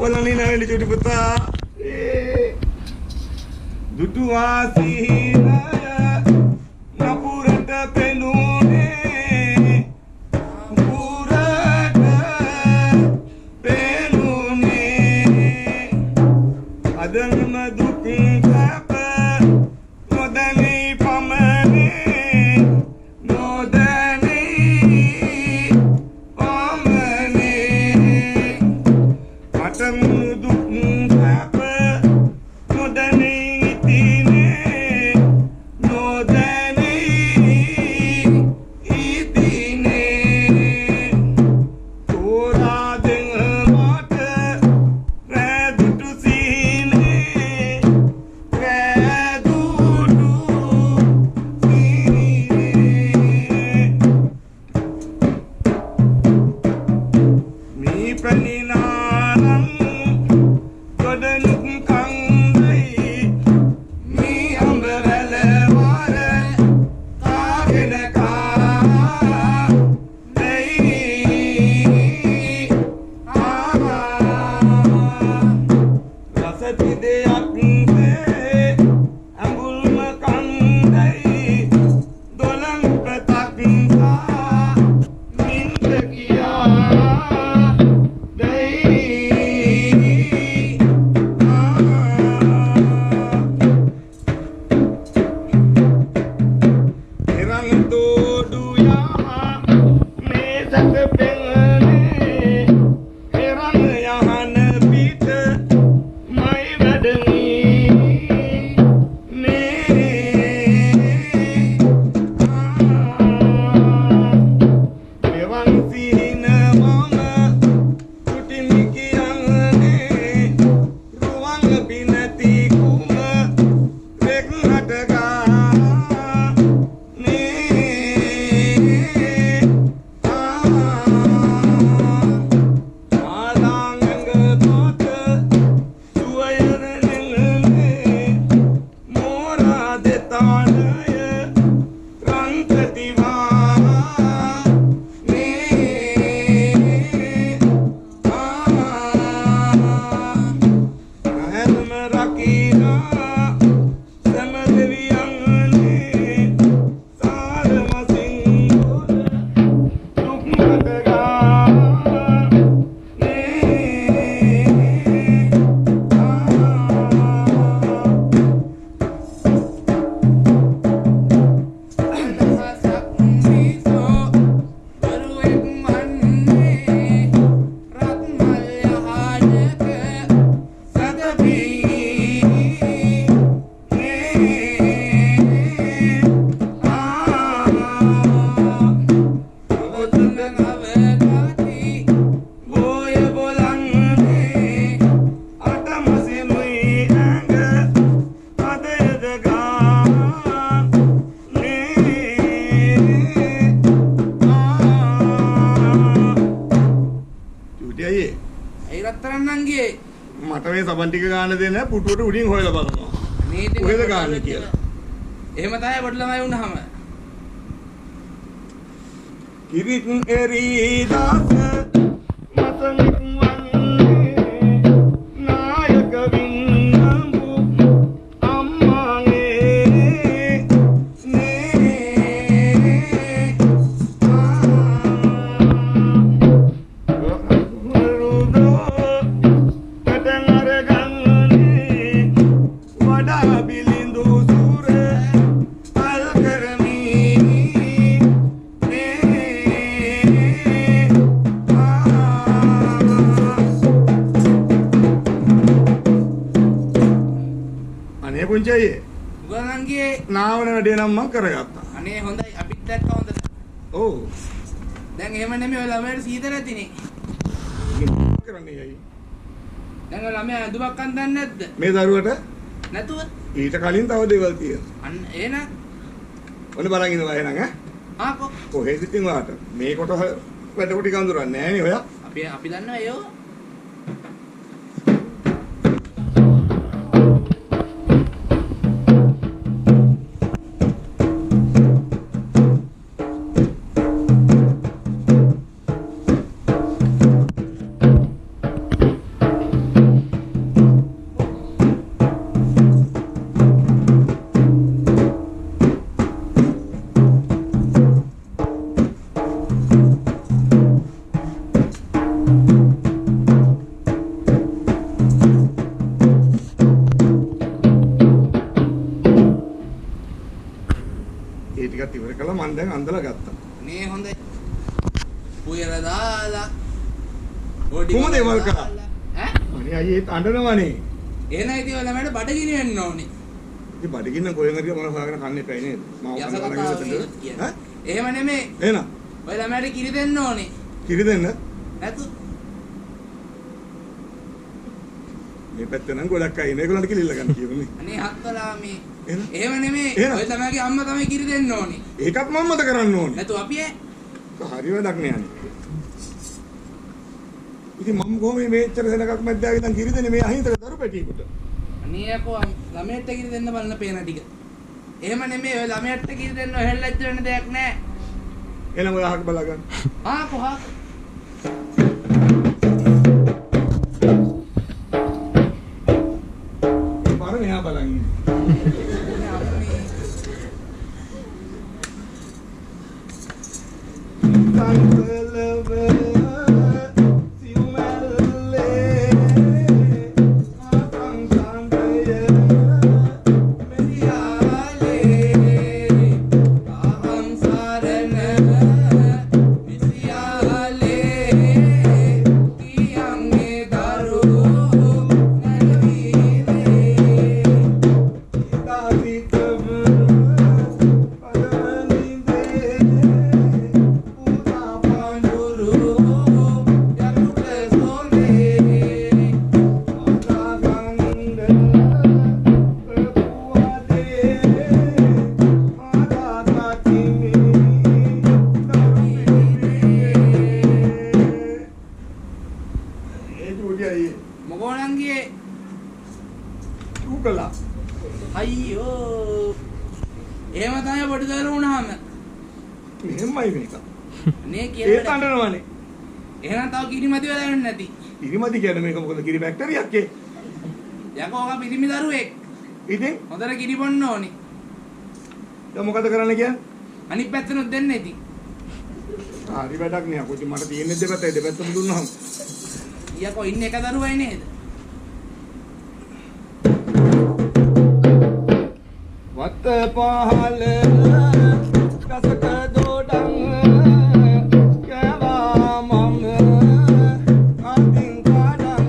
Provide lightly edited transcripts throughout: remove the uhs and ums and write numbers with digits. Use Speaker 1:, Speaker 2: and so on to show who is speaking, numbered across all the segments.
Speaker 1: බලන්නේ නැවෙන්නේ චුටි පුතා. දුටු වාසීනය නපුරට පෙනුනේ පුරට පෙනුනේ අදම දුක් කැප නොදැනී පමනේ නොදැනී පමනේ මටම දුක් කැප නොදැනී ඉතිනේ නොදැනී ඉතිනේ තෝරා දෙන මට රැදුටු සීනේ රැදුටු සීනේ මේ පැනිනානම් ගොඩනුක් කංගයි මේ අඹරැල වර කාගෙන කාදෙයි රස පිදයක් තේ අඹුල්ම කන්දයි දොළන් පතක් සා නින්ද ගියා දෙයි එරන් තෝඩුයා මේ සැක පෙන්නේ එරන් යහන පිට මයි වැඩමී නේ එවන් සිහින මම කුටිමි කියන්නේ රුවන් පිනති කුම රෙක් හටගා මට මේ සබන් ටික ගන්න දෙන්න පුටුවට උඩින් හොයලා බලනවා. කොහෙද ගන්න කියලා.
Speaker 2: එහෙම තමයි පොඩි ළමයි වුණාම.
Speaker 1: කිරිත් එරිදාස මතනික් වන්නේ නායක වින්නඹු අම්මාගේ නේ බිලිඳු සුර අල් කරමී අනේ පුංචි
Speaker 2: උගලන්ගේ
Speaker 1: නාවන වැඩේ නම් මම කරගත්තා.
Speaker 2: අනේ හොඳයි අපිත් දැක්ක හොඳද?
Speaker 1: ඔව්.
Speaker 2: දැන් එහෙම නෙමෙයි ඔය ළමයට සීත නැතිනේ.
Speaker 1: කරන්නේ අයියේ.
Speaker 2: දැන් ඔය ළමයා අඳුමක් අඳන්නේ නැද්ද?
Speaker 1: මේ දරුවට
Speaker 2: නැතුව
Speaker 1: ඊට කලින් තව දේවල් තියෙනවා.
Speaker 2: අන්න එහෙනම්
Speaker 1: ඔන්න බලන් ඉන්නවා එහෙනම් ඈ. කොහෙද ඉතින් ඔයාට මේ කොට වැඩ කොට ටික අඳුරන්නේ නැහැ නේ ඔයා.
Speaker 2: අපි දන්නවා ඒව.
Speaker 1: දැකලා මම දැන් අන්දලා ගත්තා.
Speaker 2: මේ හොඳයි. පුයර දාලා.
Speaker 1: කොහොමද ඒවල් කරා?
Speaker 2: ඈ?
Speaker 1: අනේ අයියේ අඬනවනේ.
Speaker 2: එහෙනම් ඉතින් ඔය ළමයට බඩගිනි වෙන්න ඕනේ.
Speaker 1: ඉතින් බඩගින්න කොහෙන් හරි මොන හොයාගෙන කන්නේ පැයි නේද?
Speaker 2: ඈ? එහෙම නෙමෙයි.
Speaker 1: එහෙනම්
Speaker 2: ඔය ළමයට කිරි දෙන්න ඕනේ.
Speaker 1: කිරි දෙන්න?
Speaker 2: නැතු.
Speaker 1: මේ පැත්තේ නම් ගොඩක් අය ඉන්නේ. ඒගොල්ලන්ට කිලිල්ල ගන්න කියවනේ.
Speaker 2: අනේ හත්වලා මේ.
Speaker 1: එහෙනම්?
Speaker 2: එහෙම නෙමෙයි.
Speaker 1: එහෙනම්?
Speaker 2: ඔය ළමයාගේ අම්මා තමයි කිරි දෙන්න ඕනේ.
Speaker 1: ඒකත් මම්මද කරන්න ඕනේ.
Speaker 2: නැතු අපි
Speaker 1: හරි වැඩක් නෑ අනේ. ඉතින් මම කොහොමද මේච්චර සෙනගක් මැද්දාගෙන ඉඳන් කිරි දෙන්නේ මේ අහිංසක දරු පැටියෙකුට?
Speaker 2: අනේ යකෝ ළමයට කිරි දෙන්න බලන පේන ටික. එහෙම නෙමෙයි ඔය ළමයට කිරි දෙන්න ඔය හෙල්ලච්ච වෙන දෙයක් නෑ.
Speaker 1: එහෙනම් ඔය අහක බලා ගන්න.
Speaker 2: කොහා?
Speaker 1: පාර මෙහා බලන් ඉන්න.
Speaker 2: මොගෝණන්ගේ
Speaker 1: උකලා
Speaker 2: අයියෝ එහෙම තමයි පොඩි දරු වුණාම
Speaker 1: මෙහෙමයි මේක.
Speaker 2: නේ
Speaker 1: ඒ
Speaker 2: කියලා
Speaker 1: තඬනවනේ.
Speaker 2: එහෙනම් තව කිරිමැදි වෙලා වෙන්නේ නැති.
Speaker 1: කිරිමදි කියන්නේ මේක මොකද කිරි ෆැක්ටරියක් ඒ.
Speaker 2: යකෝ ඔක පිරිමි දරුවෙක්.
Speaker 1: ඉතින්
Speaker 2: හොඳට කිරි බොන්න ඕනේ.
Speaker 1: දැන් මොකද කරන්න කියන්නේ?
Speaker 2: අනිත් පැත්තනොත් දෙන්න ඉතින්.
Speaker 1: හරි වැඩක් නෑ. කොහොමද මට තියෙන්නේ දෙපැත්තයි දෙපැත්තම දුන්නාම.
Speaker 2: යකෝ ඉන්නේ එක දරුවයි නේද?
Speaker 1: වත්ත පහල කසක දොඩං කෑවා මම අතින් කඩං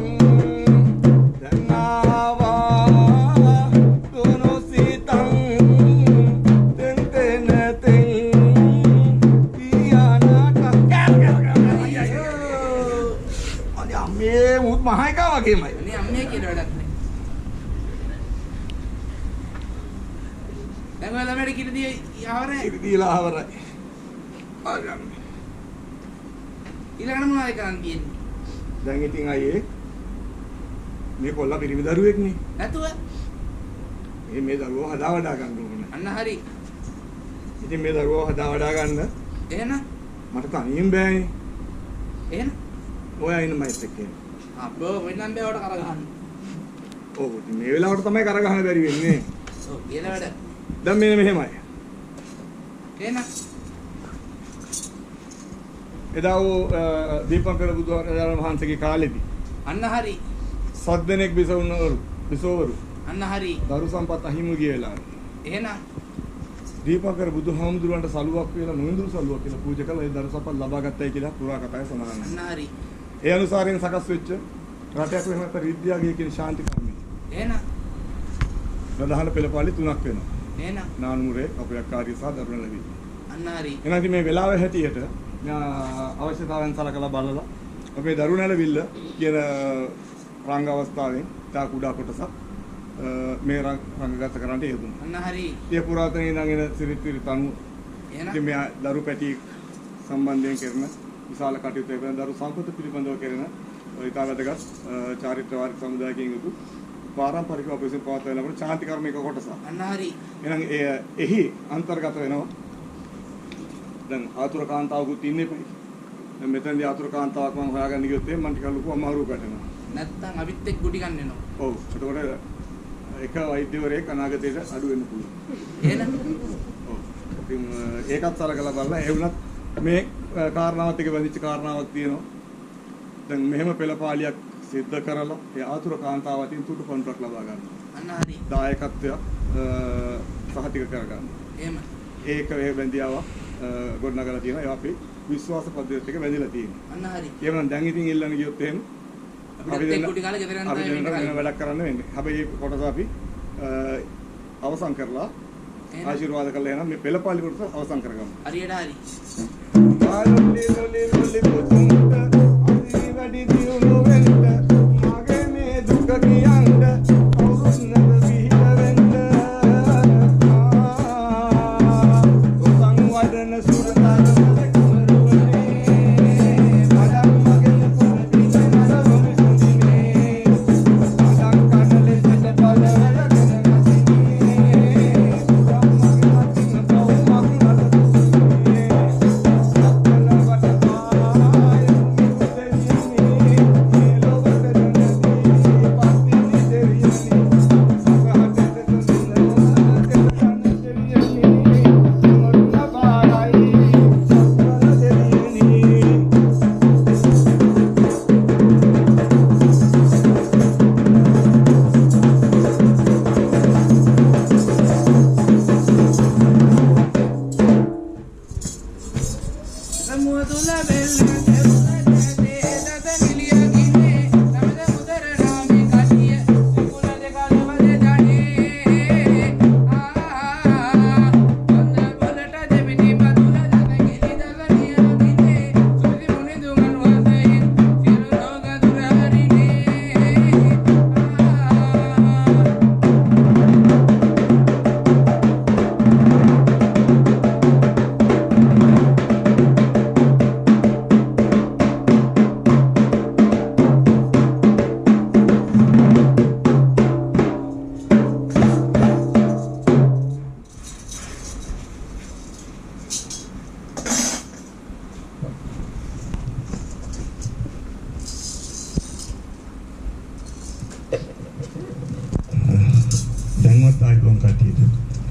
Speaker 1: දන්නවා දුනු සිතං තෙන් තෙන් තෙන් පියානට අනේ අම්මේ උත් මහයිකා වගේමයි.
Speaker 2: අනේ අම්මේ කියලා වැඩක් නෑ. දැන් ඔය ළමයට කිරි දී යවරේ.
Speaker 1: ඉරි දීලා ආවරයි. ආගන්න.
Speaker 2: ඊළඟට මොනවද කරන්න තියෙන්නේ?
Speaker 1: දැන් ඉතින් අයියේ මේ කොල්ලා පිරිමි දරුවෙක් නේ.
Speaker 2: නැතුව
Speaker 1: මේ දරුවෝ හදා වඩා ගන්න ඕනේ.
Speaker 2: අන්න හරි.
Speaker 1: ඉතින් මේ දරුවෝ හදා වඩා ගන්න
Speaker 2: එහෙනම්
Speaker 1: මට තනියෙන් බෑනේ.
Speaker 2: එහෙනම්
Speaker 1: ඔයා ඉන්න මයිත් එක්ක.
Speaker 2: අපෝ වෙනම් බෑවට කරගන්න.
Speaker 1: ඔව් ඉතින් මේ වෙලාවට තමයි කරගහන්න බැරි වෙන්නේ.
Speaker 2: ඔව් කියලා වැඩ.
Speaker 1: දැන් මෙන්න මෙහෙමයි.
Speaker 2: එහෙනම්
Speaker 1: එදා දීපංකර බුදුරජාණන් වහන්සේගේ කාලෙදී
Speaker 2: අන්න හරි.
Speaker 1: සද්දෙනෙක් බිසවරු
Speaker 2: අන්න හරි.
Speaker 1: දරු සම්පත් අහිමි ගියලා.
Speaker 2: එහෙනම්
Speaker 1: දීපංකර බුදුහාමුදුරන්ට සලුවක් කියලා නොඉඳුරු සලුවක් කියලා පූජා කළා. ඒ දරු සම්පත් ලබා ගත්තයි කියලා පුරා කතාවේ සඳහන් වෙනවා.
Speaker 2: අන්න හරි.
Speaker 1: ඒ අනුසාරයෙන් සකස් වෙච්ච රටයක් වෙන නැත්නම් විද්‍යාගය කියන ශාන්ති කර්මය.
Speaker 2: එහෙනම්
Speaker 1: ප්‍රධාන පෙළපාලි තුනක් වෙනවා.
Speaker 2: එහෙනම්
Speaker 1: නානුරේ අපයක්කාරී සහ දරුණ ලැබී.
Speaker 2: අන්න හරි.
Speaker 1: එහෙනම් මේ වෙලාවේ හැටියට අවශ්‍යතාවයන් සලකලා බලලා අපේ දරුණ ලැබිල්ල කියන රංග අවස්ථාවෙන් තා කුඩා කොටසක් මේ රංගගත කරන්නට යෙදුණා.
Speaker 2: අන්න හරි.
Speaker 1: ඒ පුරාතන ඉඳගෙන සිරිත් විරිත් අනුව
Speaker 2: එහෙනම්
Speaker 1: ඉතින් මේ දරු පැටි සම්බන්ධයෙන් කරන විශාල කටයුතු වෙන දරු සම්පත පිළිබඳව කරන ඉතා වැදගත් චාරිත්‍ර වාරික සමුදායකින් යුතු පාරම්පරික අපේසින් පවත්වන ලබන ශාන්ති කර්මික කොටස.
Speaker 2: අන්න හරි.
Speaker 1: එහෙනම් එහි අන්තර්ගත වෙනවා. දැන් ආතුර කාන්තාවකුත් ඉන්නේ පයි. දැන් මෙතනදී ආතුර කාන්තාවක් මම හොයාගන්න ගියොත් මම ටිකක් ලොකු අමාරුවක් වැටෙනවා.
Speaker 2: නැත්තම් අපිත් එක්ක ගුටි ගන්න වෙනවා.
Speaker 1: ඔව්. එතකොට එක වෛද්‍යවරයෙක් අනාගතයට අඩු වෙන්න පුළුවන්.
Speaker 2: එහෙනම්
Speaker 1: ඔව්. ඉතින් ඒකත් සලකලා බලලා ඒ වුණත් මේ කාරණාවත් එක්ක බැඳිච්ච කාරණාවක් තියෙනවා. දැන් මෙහෙම පෙළපාලියක් සිද්ධ කරලා ඒ ආතුර කාන්තාවටින් තුටු කොන්ත්‍රාක් ලබා ගන්නවා.
Speaker 2: අන්න හරි.
Speaker 1: දායකත්වයක් සහතික කර ගන්න.
Speaker 2: එහෙම.
Speaker 1: ඒක වේ බැඳියාව ගොඩනගලා තියෙනවා. ඒවා අපි විශ්වාස පද්ධතියට එක බැඳිලා තියෙනවා.
Speaker 2: අන්න හරි.
Speaker 1: එහෙනම් දැන් ඉතින් ඉල්ලන්න ගියොත් එහෙම
Speaker 2: අපි දෙන්න කුටි කාලේ ගෙදර යන
Speaker 1: අපි දෙන්න වෙන වැඩක් කරන්න වෙන්නේ. හැබැයි මේ කොටස අපි අවසන් කරලා ආශිර්වාද කළා එහෙනම් මේ පෙළපාලි කොටස අවසන් කරගමු.
Speaker 2: හරියට හරි.
Speaker 1: ආලොලි ලොලි ලොලි පුතුන්ට අසි වැඩි දියුණු වෙන්න මගේ මේ දුක කියන්න අවුරුද්දක විහිද වෙන්න සංවදන සුරතන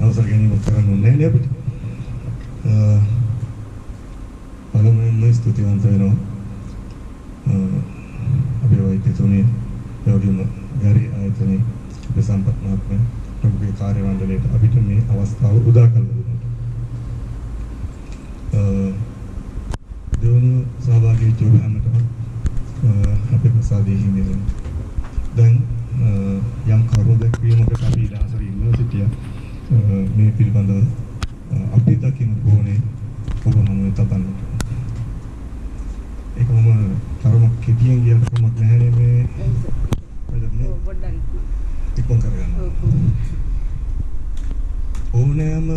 Speaker 1: අවසර ගැනීම කරන්න ඕනේ නෑ අපිට. පළමුවෙන්ම ස්තුතිවන්ත වෙනවා. අපේ වෛද්‍යතුමනි යෝගිම ගාරි ආයතනයේ අපේ සම්පත් මහත්මයා ප්‍රමුඛ කාර්ය මණ්ඩලයට අපිට මේ අවස්ථාව උදා කළ දුන්නා. දෙවන සහභාගී වෙච්ච හැමතෙම අපේ ප්‍රසාදයේ හිමියන් දැන් යම් කරුණු දැක්වීමකට අපි ඉලහසර යුනිවර්සිටිය මේ පිළිබඳව අපි දකින්න ඕනේ ඔබ හමුවේ තබන්නට. ඒකම තරම කෙටියෙන් කියන්න කොහොමද නැහැ මේ පොඩ්ඩක් ඉක්මන් කරගන්න. ඕනෑම